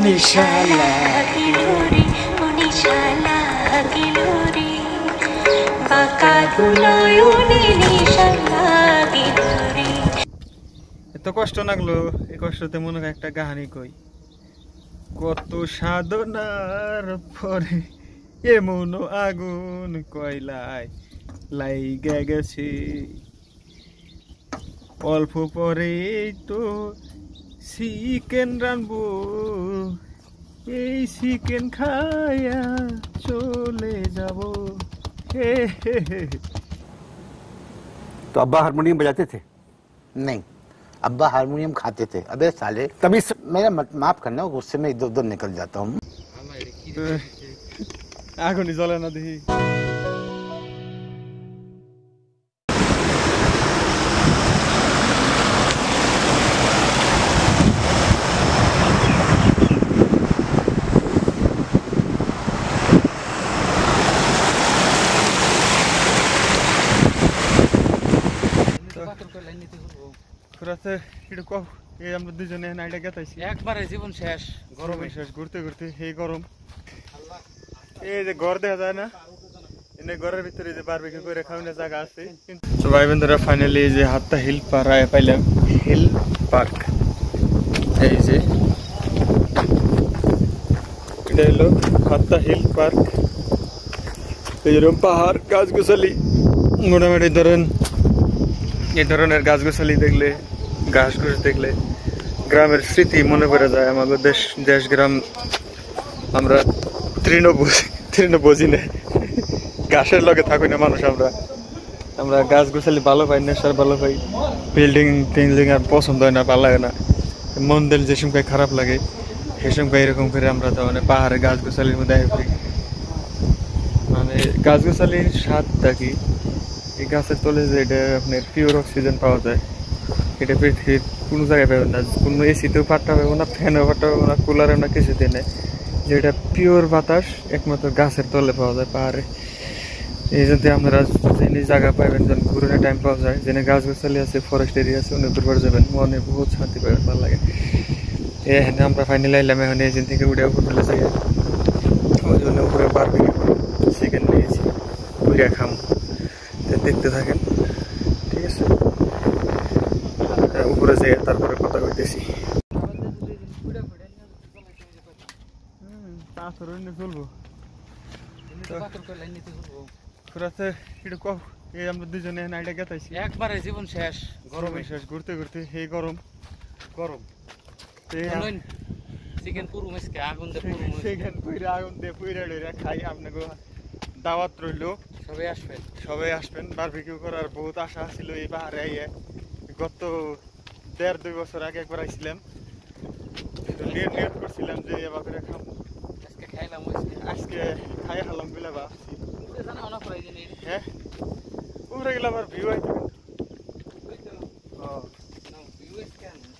নিশালা গিলুরি নিশালা গিলুরি বাঁকা দুনয়নে নিশালা গিলুরি। এত কষ্ট লাগলো, এই কষ্টতে মনে হয় একটা কাহিনী কই। কত সাধনার পরে এমন আগুন কয়লায় লাইগা গেছে, অল্প পরে তো চিকেন রানবো, এই চিকেন খায়া চলে যাব। तो अब्बा हारमोनियम बजाते थे? नहीं, अब्बा हारमोनियम खाते थे। अबे साले, तभी मेरा माफ करना, गुस्से में इधर उधर निकल जाता हूँ। আগুনই জ্বলে না দেখি। আমরা দুজনে নাইটা গেতাইছি, একবারে জীবন শেষ, গরমে শেষ, ঘুরতে ঘুরতে এই গরম। এই যে ঘর দেখা যায় না, এনে ঘরের ভিতরে যে বারবিকিউ করে খাওয়ানোর জায়গা আছে। তো ভাই বন্ধুরা, ফাইনালি যে হাতটা হিল পাড়ায় পাইলাম, হিল পার্ক। এই যে এটা হলো হাতটা হিল পার্ক। এইরকম পাহাড়, গাছগাছালি, মোটামুটি ধরেন এই ধরনের গাছগাছালি দেখলে, ঘাস ঘুষ দেখলে গ্রামের স্মৃতি মনে পড়ে যায়। আমাদের দেশ গ্রাম আমরা তৃণভোজী না, ঘাসের লগে থাকি না মানুষ। আমরা গাছ গোছালি ভালো পাই, নেশার ভালো পাই, বিল্ডিং টিল্ডিং আর পছন্দ হয় না, ভালো লাগে না। মন দিল যে সময় খারাপ লাগে সে সময় এরকম করে আমরা তো মানে পাহাড়ে গাছ গোছালির মধ্যে আইছি। মানে গাছ গোছালির স্বাদ থাকি, এই গাছের তলে যে এটা আপনার পিওর অক্সিজেন পাওয়া যায়, এটা পৃথিবীর কোনো জায়গায় পাবেন না। কোনো এসিতেও পাঠা পাবো না, ফ্যানেও পাঠা পাবো না, কুলারেও না, কিছুতে নেই। যেটা পিওর বাতাস একমাত্র গাছের তলে পাওয়া যায় পাহাড়ে। এই যদি আপনারা যেখানে জায়গা পাইবেন, যখন ঘুরনের টাইম পাওয়া যায়, যেখানে গাছ গাছালি আছে, ফরেস্ট এরিয়া আছে, অনেক দূর যাবেন, মনে বহুত শান্তি পাবেন, ভালো লাগে। এখানে আমরা ফাইনালি আইলাম, এখন এখান থেকে উঠে উপর তুলে যাই। ওই জন্য উপরে বারবিকিউ চিকেন নিয়েছি, উড়ে খাম, দেখতে থাকেন, ঠিক আছে? উপরে যেয়ে তারপরে কথা কইতেছি। চলবো আমরা দুজনে নাইটা গেতাইছি, একবারে জীবন শেষ, গরমে শেষ, ঘুরতে ঘুরতে এই গরম। চিকেন পুরো মিসকে আগুন দিয়ে চিকেন পুইরা আগুন দিয়ে পুইরা লইরা খাই। আপনাকে দাওয়াত রইল, সবাই আসবেন। বারবিকিউ করার বহুত আশা ছিল এই পাহাড়ে আইয়ে। গত 1.5-2 বছর আগে একবার আইছিলাম, নিয়ত করছিলাম যে এবার করে খাম। আজকে খাই হালাম বলে ভাবছি। হ্যাঁ, উপরে গেলে আবার ভিউ আইতে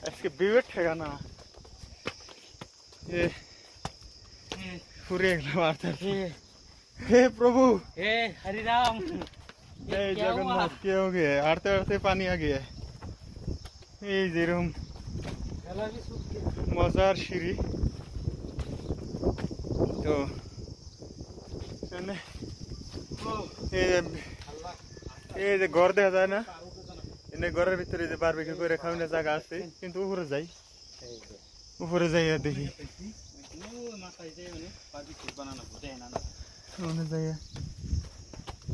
আজকে ভিউয়ের ঠেকা না, ফুরিয়ে গেলাম। আর হে প্রভু, হে হরি রাম, जय जगन्नाथ। क्या हो गया? हारते हारते पानी आ गया। ये जेरम मजार सीढ़ी तो ये যে ঘর দেখা যায় না, এনে ঘরের ভিতরে যে বারবিকিউ করে খাওয়ানোর জায়গা আছে, কিন্তু উপরে যাই দেখি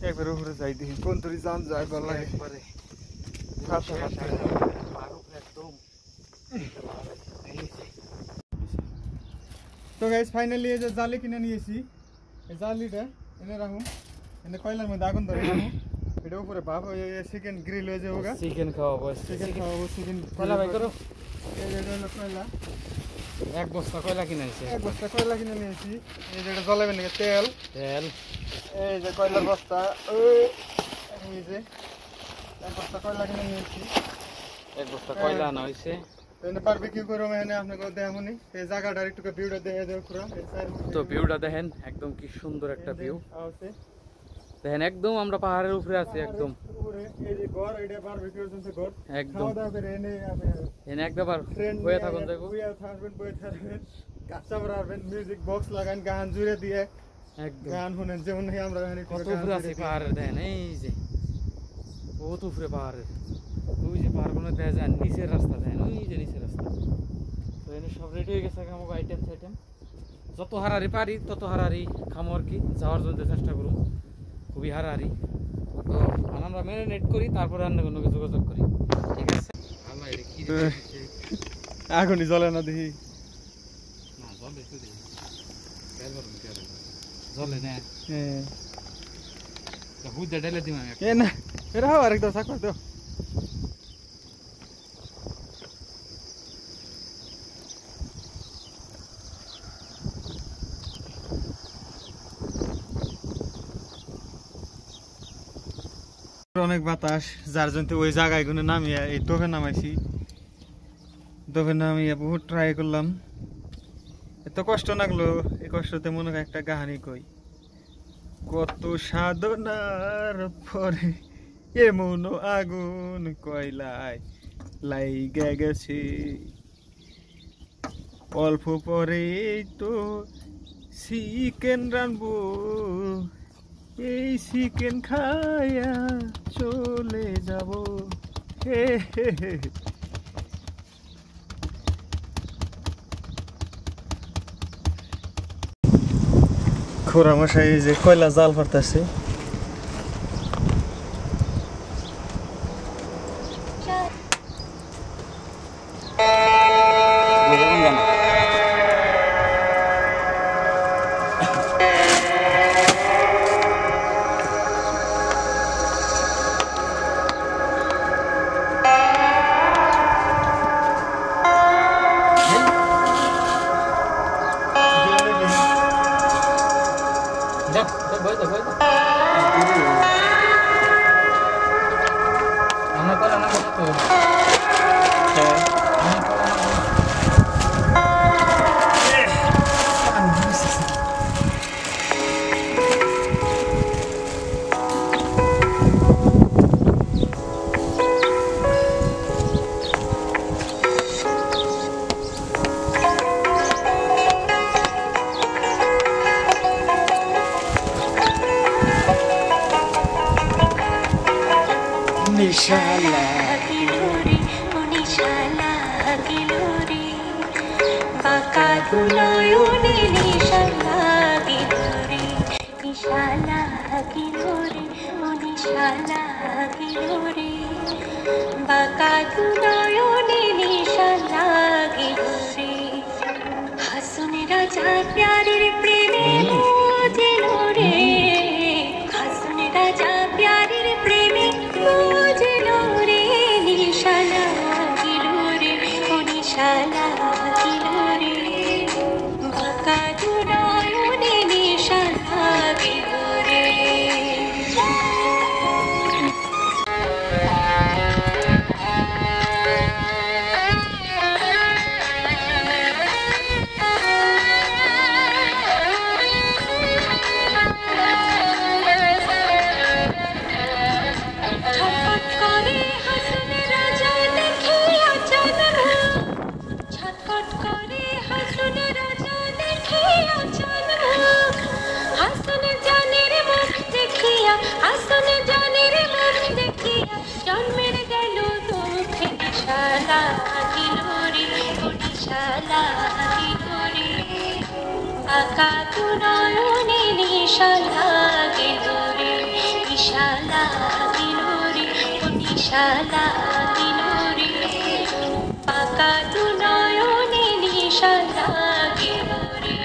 একবার উপরে যাই দেখি কোন তরি যান যায়, ভালো লাগে। তো গাইস ফাইনালি এই যে জালি কিনে নিয়েছি, এই জালিটা এনে রাখুন, এনে কয়লার মধ্যে আগুন ধরে রাখুন, এটা উপরে ভাব চিকেন গ্রিল হয়ে যাবে, চিকেন খাওয়াবো, চিকেন কয়লা বাই করো। এই যে হলো কয়লা, 1 বস্তা কয়লা কিনে নিয়েছি, 1 বস্তা কয়লা কিনে নিয়েছি। এই যে এটা জ্বলাবেন নাকি তেল, এই যে কয়লার বস্তা, এই যে 1 বস্তা কয়লা কিনে নিয়েছি, 1 বস্তা কয়লা আনা হয়েছে। বারবিকিউ করব এখানে আপনাকে দেখামনি। এই জায়গাটার একটু ভিউটা দেখে দেও পুরো। তো ভিউটা দেখেন, একদম কি সুন্দর একটা ভিউ। দেখেন একদম আমরা পাহাড়ের উপরে আছি একদম এই যে ঘর এটা বারবিকিউ করতে ঘর একদম খাওয়া দাওয়া করে এনে আপনি এনে একবার ফ্রেন্ড বয়ে থাকুন যাইব বইয়া থাকবেন বইয়া থাকবেন কাস্টমার আসবেন মিউজিক বক্স লাগান গান জুড়ে দিয়ে একদম গান শুনেন যেমন আমরা এখানে কত উপরে আছি পাহাড়ের দেখেন এই যে বহুত উপরে পাহাড়ের ওই যে পাহাড়গুলো দেখা যায় নিচের রাস্তা দেখেন ওই যে নিচের রাস্তা তো এনে সব রেডি হয়ে গেছে আমাকে আইটেম সাইটেম যত হারারি পারি তত হারারি খামো আর কি যাওয়ার জন্য চেষ্টা করুন খুবই হারারি তো আমরা ম্যারিনেট করি তারপরে অন্য কোনো যোগাযোগ করি ঠিক আছে আল্লাহ এটা কি আগুনই জ্বলে না দেখি না জলে তো দেখি জলে না হ্যাঁ হুদা ঢেলে দিলাম এ না এরা আরেকটা থাক তো অনেক বাতাস যার জন্য ওই জায়গায় গুলো নামিয়ে এই টোভে নামাইছি টোভে নামিয়ে বহুত ট্রাই করলাম এত কষ্ট লাগলো এই কষ্টতে মনে হয় একটা কাহিনী কই কত সাধনার পরে এমন আগুন কয়লায় লাইগা গেছে অল্প পরে তো চিকেন রানবো এই চিকেন খায়া চলে যাব হে হে হে খোরা মশাই যে কয়লা জাল পারতেছে নিশালা গিলুরি ও নিশালা গিলুরি বাঁকা দুনয়নে নিশালা গিলুরি নিশালা গিলুরি ও নিশালা গিলুরি বাঁকা দুনয়নে নিশালা গিলুরি হাসুন রাজা প্যারের প্রেমে বুঝলো রে হাসুন রাজা প্যারের প্রেমে বুঝলো রে নিশালা গিলুরি ও নিশালা গিলুরি বাঁকা দুনয়নে নিশালা গিলুরি ছটফট করে হাসুন রাজা দেখে আচানক ছটফট করে হাসুন রাজা দেখে আচানক হাসুন জানের মুখ দেখিয়া হাসুন জানের মুখ দেখিয়া জন্মের গেল দুঃখে নিশালা গিলুরি ও নিশালা গিলুরি বাঁকা দুনয়নে নিশালা গিলুরি নিশালা গিলুরি ও নিশালা গিলুরি বাঁকা দুনয়নে নিশালা গিলুরি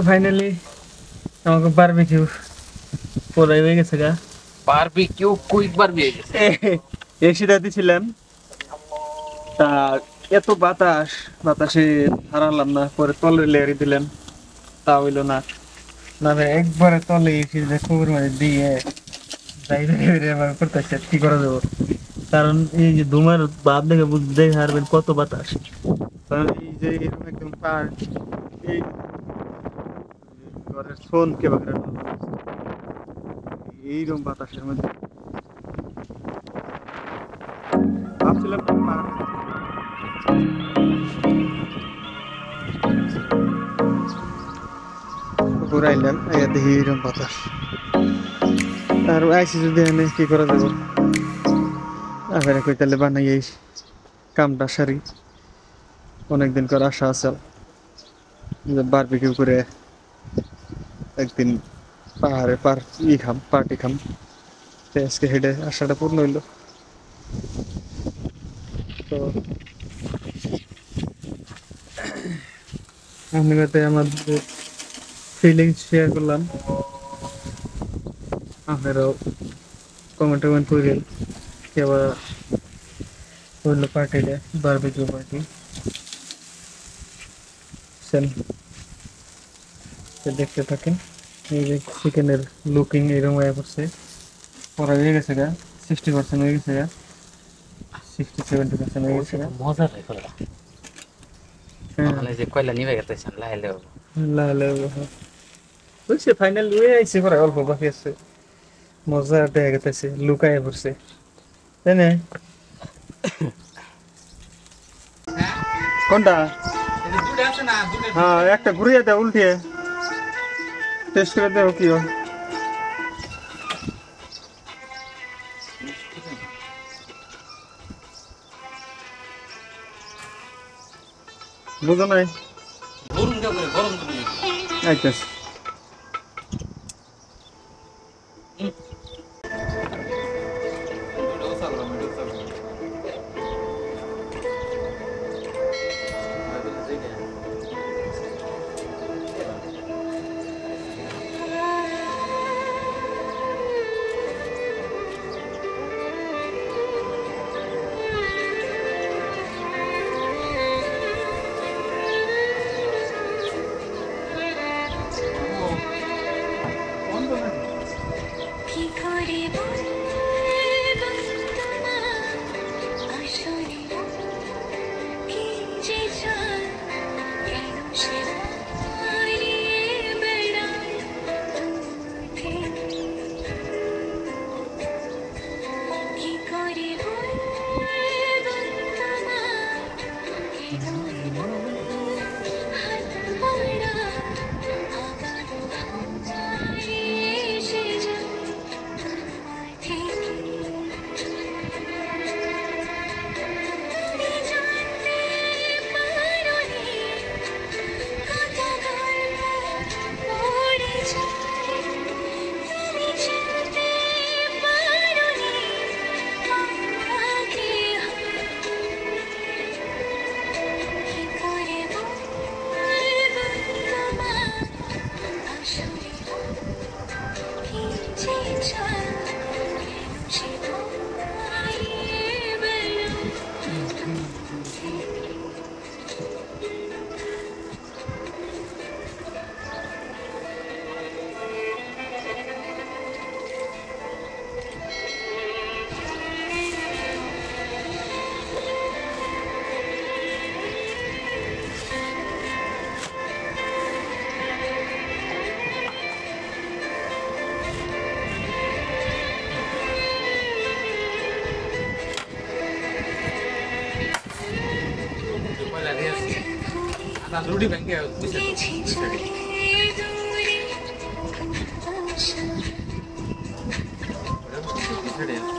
ফাইনালি আমাকে বারবিকিউ পড়াই হয়ে গেছে গা। বারবিকিউ কুইক বারবিকিউ এসিটা দিছিলাম, তা এত বাতাসে হারালাম না, পরে তলের লেয়ারি দিলাম, তা হইলো না। না ভাই একবারে তলে এসি খবর মাঝে দিয়ে যাই করতেছে কি করা যাবো, কারণ এই যে ধুমার ভাব দেখে বুঝতে হারবেন কত বাতাস। কারণ এই যে এরকম একদম পার এই ঘরের ফোন কে বাকরা এইরকম বাতাসের মধ্যে ভাবছিলাম ঘুরাইলাম দেখি এইরকম বাতাস। আর আইসি যদি এনে কি করা যাব, আবার কই তাহলে বানাই এই কামটা সারি। অনেকদিন করে আশা আছে যে বারবিকিউ করে একদিন পাহাড়ে পার্টি খাম। আজকে হেডে আশাটা পূর্ণ হইল। তো আপনার সাথে আমাদের ফিলিংস শেয়ার করলাম, আপনারাও কমেন্ট করেন কেবা হইল পার্টিটা, বারবিকিউ পার্টি দেখতে থাকেন। এই যে চিকেনের লুকিং এরকম হয়ে পড়ছে, পড়া হয়ে গেছে গা, 60% হয়ে গেছে গা, 60-70% হয়ে গেছে গা। মজা হয় কলা মানে যে কয়লা নিবে গেতেছেন লাইলে বুঝছে ফাইনাল হয়ে আইছে, পরে অল্প বাকি আছে, মজা দেখা গেতেছে, লুকায় পড়ছে তাই না? কোনটা? হ্যাঁ একটা ঘুরিয়ে দেয় উল্টিয়ে, টেস্ট করে দেবো কি হয়। বুঝো নাই আইতেছে কি করে বলবো তোমায় আসলে কি যে চায়, কেন সে হারিয়ে বেড়ায় দূর থেকে। কি করে বলবো তোমায় এ দূর হাত বাড়া আবার হারিয়ে এসে যায় তোমায় থেকে। জানতে পারোনি কত গল্প পড়ে যায়, তুমি চিনতে পারোনি আমাকে। কি করে বলবো তোমায় আসলে কি যে চায়, কেন সে হারিয়ে বেড়ায় দূর থেকে। রুটি ব্যাংকে বুঝছে গেছি চলে দূরে কোন আশা। তো